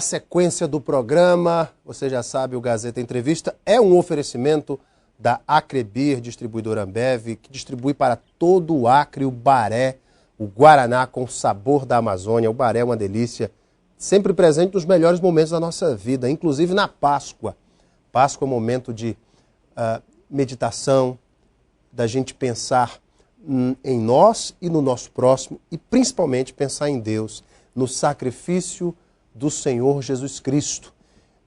sequência do programa, você já sabe, o Gazeta Entrevista é um oferecimento da Acrebir, distribuidora Ambev, que distribui para todo o Acre o Baré, o Guaraná com sabor da Amazônia. O Baré é uma delícia, sempre presente nos melhores momentos da nossa vida, inclusive na Páscoa. Páscoa é um momento de meditação, da gente pensar em nós e no nosso próximo e principalmente pensar em Deus, no sacrifício do Senhor Jesus Cristo.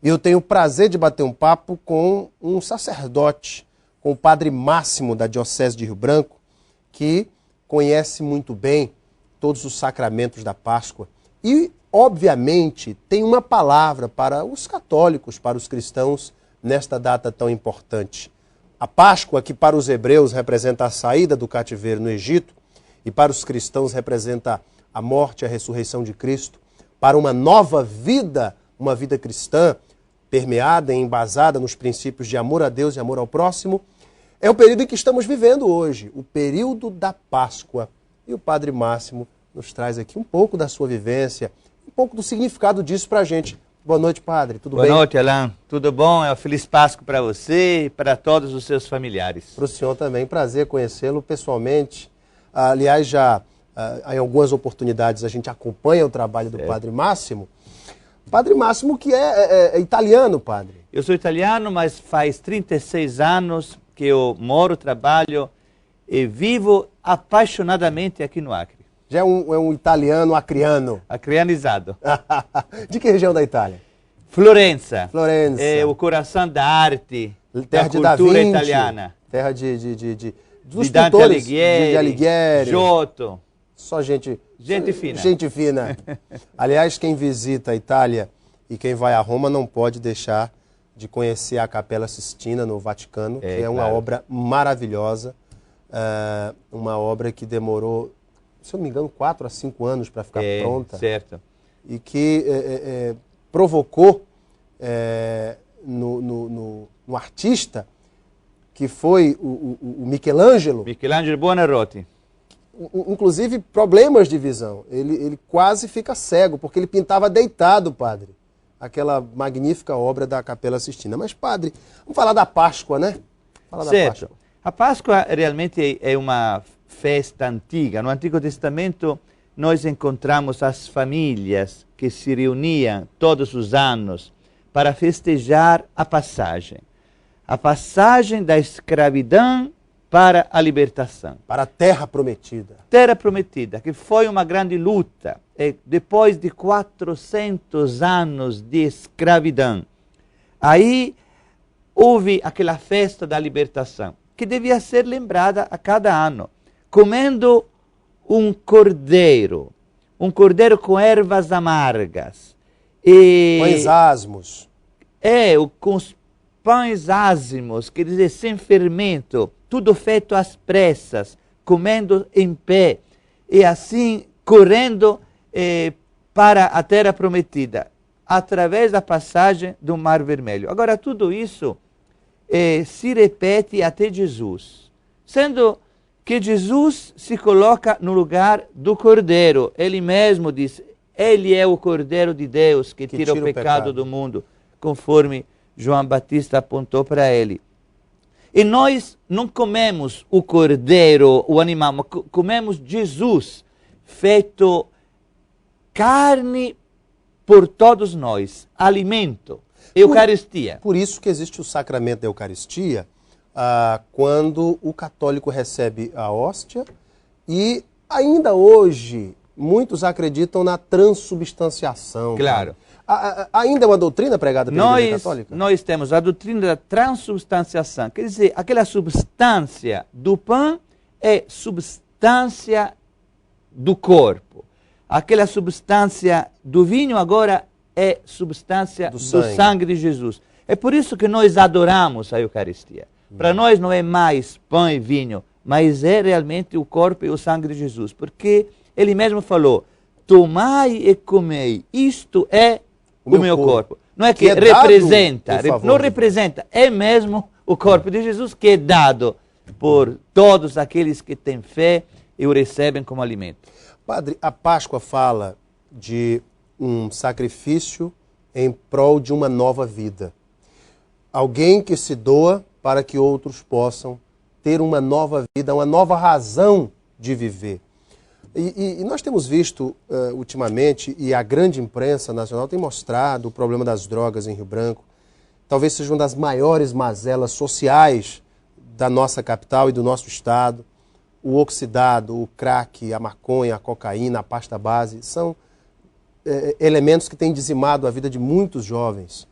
E eu tenho o prazer de bater um papo com um sacerdote, com o Padre Máximo da Diocese de Rio Branco, que conhece muito bem todos os sacramentos da Páscoa e, obviamente, tem uma palavra para os católicos, para os cristãos, nesta data tão importante. A Páscoa, que para os hebreus representa a saída do cativeiro no Egito, e para os cristãos representa a morte e a ressurreição de Cristo, para uma nova vida, uma vida cristã, permeada e embasada nos princípios de amor a Deus e amor ao próximo, é o período em que estamos vivendo hoje, o período da Páscoa. E o Padre Máximo nos traz aqui um pouco da sua vivência, um pouco do significado disso para a gente. Boa noite, Padre. Tudo bem? Boa noite, Alain. Tudo bom? É uma feliz Páscoa para você e para todos os seus familiares. Para o senhor também. Prazer conhecê-lo pessoalmente. Aliás, já em algumas oportunidades a gente acompanha o trabalho do Padre Máximo. Padre Máximo que é italiano, Padre. Eu sou italiano, mas faz 36 anos que eu moro, trabalho e vivo apaixonadamente aqui no Acre. Já é um italiano acriano. Acrianizado. De que região da Itália? Florença. Florença. É o coração da arte, terra da cultura Da Vinci, italiana. Terra dos Dante pintores, Alighieri, de Alighieri. Giotto. Só gente fina. Gente fina. Aliás, quem visita a Itália e quem vai a Roma não pode deixar de conhecer a Capela Sistina no Vaticano, que é uma obra maravilhosa, uma obra que demorou, se eu não me engano, 4 a 5 anos para ficar pronta. Certo. E que provocou no artista, que foi o Michelangelo. Michelangelo Buonarroti. Inclusive problemas de visão. Ele quase fica cego, porque ele pintava deitado, Padre. Aquela magnífica obra da Capela Sistina. Mas, Padre, vamos falar da Páscoa, né? Certo. A Páscoa realmente é uma festa antiga. No Antigo Testamento nós encontramos as famílias que se reuniam todos os anos para festejar a passagem da escravidão para a libertação. Para a Terra Prometida. Terra Prometida, que foi uma grande luta. E depois de 400 anos de escravidão, aí houve aquela festa da libertação, que devia ser lembrada a cada ano, comendo um cordeiro com ervas amargas. Pães asmos. Com os pães ázimos, quer dizer, sem fermento, tudo feito às pressas, comendo em pé, e assim correndo para a Terra Prometida, através da passagem do Mar Vermelho. Agora, tudo isso se repete até Jesus, sendo que Jesus se coloca no lugar do Cordeiro. Ele mesmo diz, ele é o Cordeiro de Deus que tira o pecado do mundo, conforme João Batista apontou para ele. E nós não comemos o cordeiro, o animal, mas comemos Jesus, feito carne por todos nós, alimento, Eucaristia. Por isso que existe o sacramento da Eucaristia, quando o católico recebe a hóstia, e ainda hoje muitos acreditam na transubstanciação. Claro. Ainda é uma doutrina pregada pela Igreja Católica? Nós temos a doutrina da transubstanciação, quer dizer, aquela substância do pão é substância do corpo. Aquela substância do vinho agora é substância do sangue de Jesus. É por isso que nós adoramos a Eucaristia. Para nós não é mais pão e vinho, mas é realmente o corpo e o sangue de Jesus. Porque ele mesmo falou, tomai e comei, isto é o meu corpo. Não é que representa, não representa, é mesmo o corpo de Jesus que é dado por todos aqueles que têm fé e o recebem como alimento. Padre, a Páscoa fala de um sacrifício em prol de uma nova vida. Alguém que se doa para que outros possam ter uma nova vida, uma nova razão de viver. E nós temos visto ultimamente, e a grande imprensa nacional tem mostrado o problema das drogas em Rio Branco. Talvez seja uma das maiores mazelas sociais da nossa capital e do nosso estado. O oxidado, o crack, a maconha, a cocaína, a pasta base, são elementos que têm dizimado a vida de muitos jovens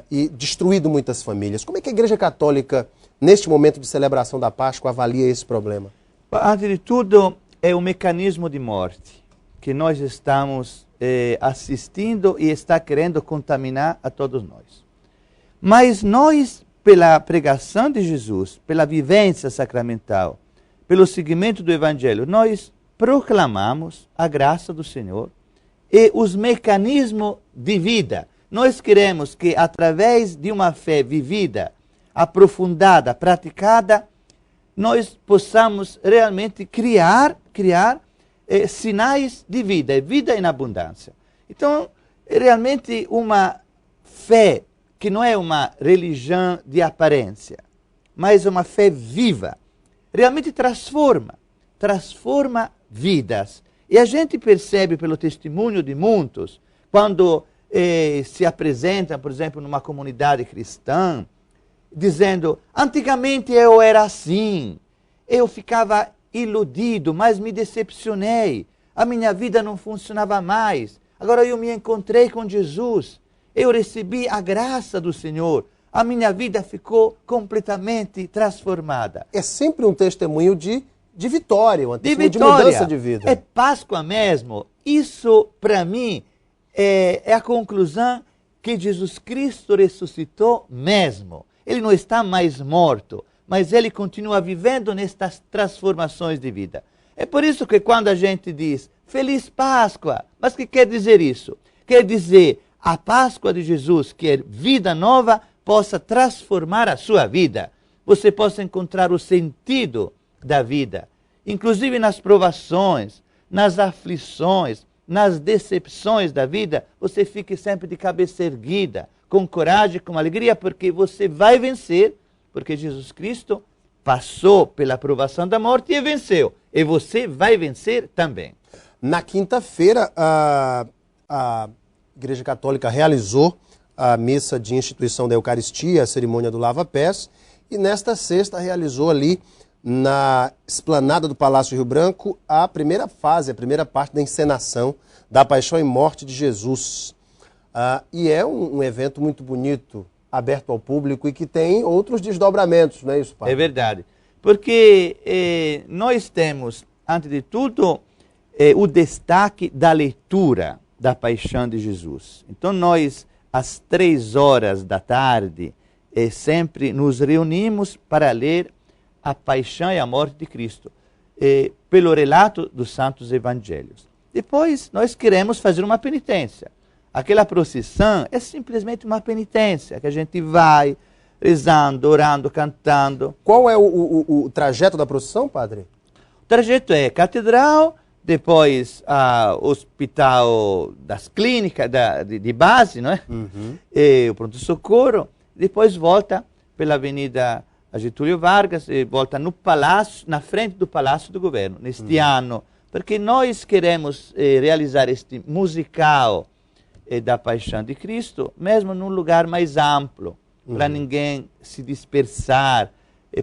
e destruído muitas famílias. Como é que a Igreja Católica, neste momento de celebração da Páscoa, avalia esse problema? Antes de tudo, é o mecanismo de morte que nós estamos assistindo e está querendo contaminar a todos nós. Mas nós, pela pregação de Jesus, pela vivência sacramental, pelo seguimento do Evangelho, nós proclamamos a graça do Senhor e os mecanismos de vida. Nós queremos que, através de uma fé vivida, aprofundada, praticada, nós possamos realmente criar sinais de vida, vida em abundância. Então, é realmente uma fé que não é uma religião de aparência, mas uma fé viva. Realmente transforma vidas. E a gente percebe pelo testemunho de muitos, quando se apresentam, por exemplo, numa comunidade cristã, dizendo, antigamente eu era assim, eu ficava iludido, mas me decepcionei, a minha vida não funcionava mais, agora eu me encontrei com Jesus, eu recebi a graça do Senhor, a minha vida ficou completamente transformada. É sempre um testemunho de vitória, um testemunho de mudança de vida. É Páscoa mesmo. Isso, para mim, é a conclusão que Jesus Cristo ressuscitou mesmo. Ele não está mais morto, mas ele continua vivendo nestas transformações de vida. É por isso que quando a gente diz Feliz Páscoa, mas o que quer dizer isso? Quer dizer a Páscoa de Jesus, que é vida nova, possa transformar a sua vida. Você possa encontrar o sentido da vida, inclusive nas provações, nas aflições, nas decepções da vida, você fique sempre de cabeça erguida, com coragem, com alegria, porque você vai vencer, porque Jesus Cristo passou pela provação da morte e venceu, e você vai vencer também. Na quinta-feira, a Igreja Católica realizou a missa de instituição da Eucaristia, a cerimônia do lava-pés, e nesta sexta realizou ali na esplanada do Palácio Rio Branco a primeira fase, a primeira parte da encenação da Paixão e Morte de Jesus. E é um evento muito bonito, aberto ao público e que tem outros desdobramentos, não é isso, Padre? É verdade, porque nós temos, antes de tudo, o destaque da leitura da Paixão de Jesus. Então nós, às 3 da tarde, sempre nos reunimos para ler a paixão e a morte de Cristo, pelo relato dos santos evangelhos. Depois, nós queremos fazer uma penitência. Aquela procissão é simplesmente uma penitência, que a gente vai rezando, orando, cantando. Qual é o trajeto da procissão, Padre? O trajeto é catedral, depois hospital das clínicas de base, não é? Uhum. O pronto-socorro, depois volta pela Avenida Getúlio Vargas e volta no palácio, na frente do Palácio do Governo, neste ano, porque nós queremos realizar este musical da Paixão de Cristo, mesmo num lugar mais amplo, para ninguém se dispersar,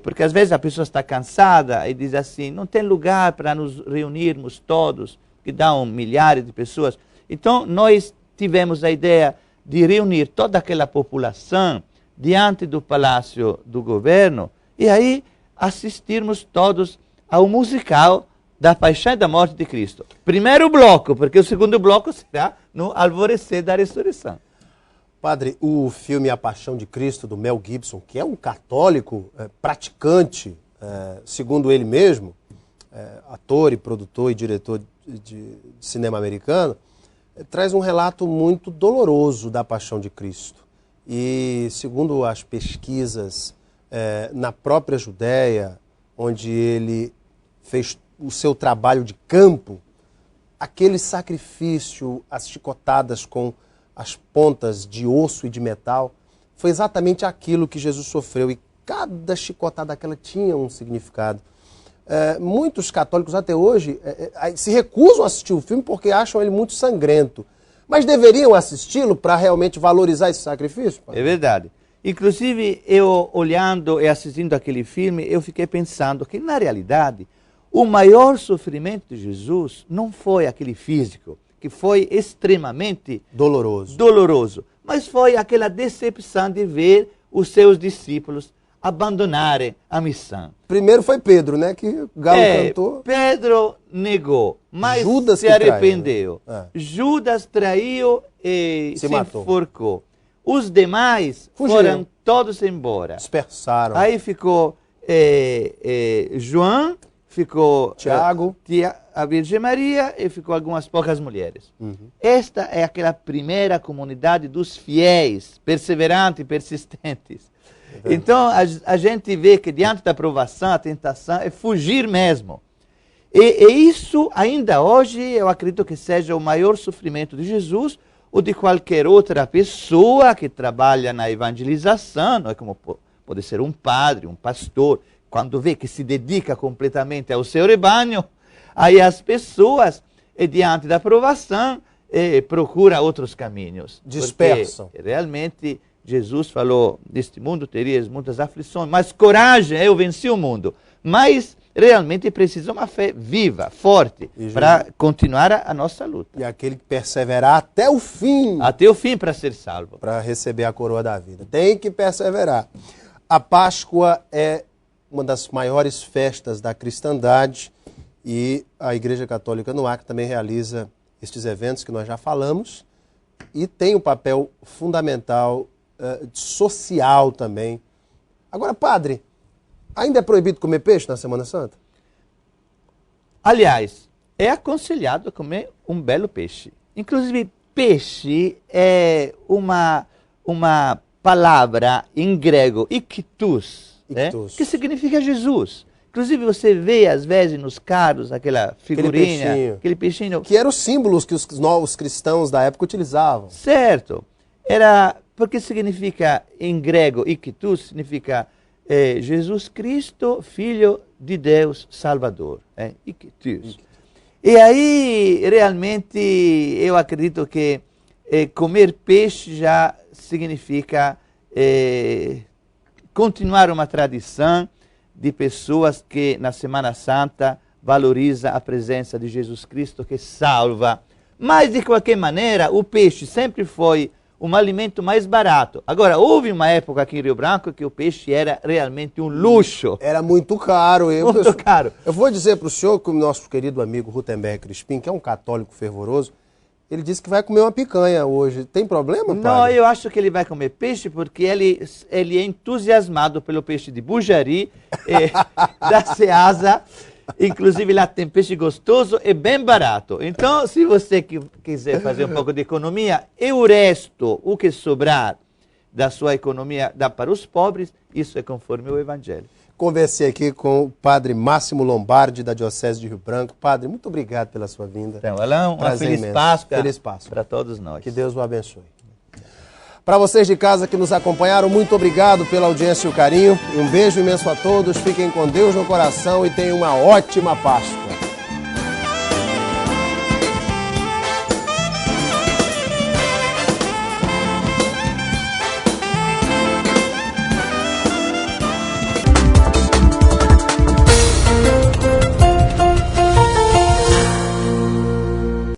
porque às vezes a pessoa está cansada e diz assim, não tem lugar para nos reunirmos todos, que dão milhares de pessoas. Então nós tivemos a ideia de reunir toda aquela população diante do Palácio do Governo, e aí assistirmos todos ao musical da Paixão e da Morte de Cristo. Primeiro bloco, porque o segundo bloco será no alvorecer da ressurreição. Padre, o filme A Paixão de Cristo, do Mel Gibson, que é um católico praticante, segundo ele mesmo, ator e produtor e diretor de cinema americano, traz um relato muito doloroso da Paixão de Cristo. E, segundo as pesquisas, na própria Judéia, onde ele fez o seu trabalho de campo, aquele sacrifício, as chicotadas com as pontas de osso e de metal, foi exatamente aquilo que Jesus sofreu. E cada chicotada daquela tinha um significado. Muitos católicos até hoje se recusam a assistir o filme porque acham ele muito sangrento. Mas deveriam assisti-lo para realmente valorizar esse sacrifício? É verdade. Inclusive, eu olhando e assistindo aquele filme, eu fiquei pensando que, na realidade, o maior sofrimento de Jesus não foi aquele físico, que foi extremamente doloroso, mas foi aquela decepção de ver os seus discípulos abandonarem a missão. Primeiro foi Pedro, né, que o galo cantou. Pedro negou, mas Judas se arrependeu. Traiu, né? Judas traiu e se enforcou. Os demais fugiram. Foram todos embora. Dispersaram. Aí ficou João, ficou Tiago, a Virgem Maria e ficou algumas poucas mulheres. Esta é aquela primeira comunidade dos fiéis, perseverantes e persistentes. Então a gente vê que diante da provação, a tentação é fugir mesmo. E isso ainda hoje eu acredito que seja o maior sofrimento de Jesus ou de qualquer outra pessoa que trabalha na evangelização, não é como pode ser um padre, um pastor, quando vê que se dedica completamente ao seu rebanho, aí as pessoas, diante da provação, procuram outros caminhos. Dispersam. Realmente, Jesus falou, neste mundo terias muitas aflições, mas coragem, eu venci o mundo. Mas realmente precisa uma fé viva, forte, para continuar a nossa luta. E aquele que perseverar até o fim. Até o fim para ser salvo. Para receber a coroa da vida. Tem que perseverar. A Páscoa é uma das maiores festas da cristandade e a Igreja Católica no Acre também realiza estes eventos que nós já falamos e tem um papel fundamental social também. Agora, padre, ainda é proibido comer peixe na Semana Santa? Aliás, é aconselhado comer um belo peixe. Inclusive, peixe é uma palavra em grego, iktus, né? Que significa Jesus. Inclusive, você vê, às vezes, nos carros, aquela figurinha, aquele peixinho. Que era o símbolo que os novos cristãos da época utilizavam. Certo. Era, porque significa, em grego, iktus, significa Jesus Cristo, Filho de Deus, Salvador. Iktus. E aí, realmente, eu acredito que comer peixe já significa continuar uma tradição de pessoas que na Semana Santa valoriza a presença de Jesus Cristo que salva. Mas, de qualquer maneira, o peixe sempre foi um alimento mais barato. Agora, houve uma época aqui em Rio Branco que o peixe era realmente um luxo. Era muito caro. Muito caro. Eu vou dizer para o senhor que o nosso querido amigo Rutenberg Crispim, que é um católico fervoroso, ele disse que vai comer uma picanha hoje. Tem problema, padre? Não, eu acho que ele vai comer peixe porque ele é entusiasmado pelo peixe de Bujari, da Ceasa. Inclusive lá tem peixe gostoso e bem barato. Então, se você quiser fazer um pouco de economia, e o resto, o que sobrar da sua economia, dá para os pobres, isso é conforme o Evangelho. Conversei aqui com o padre Máximo Lombardi, da Diocese de Rio Branco. Padre, muito obrigado pela sua vinda. Então, Alain, uma feliz Páscoa para todos nós. Que Deus o abençoe. Para vocês de casa que nos acompanharam, muito obrigado pela audiência e o carinho. Um beijo imenso a todos, fiquem com Deus no coração e tenham uma ótima Páscoa.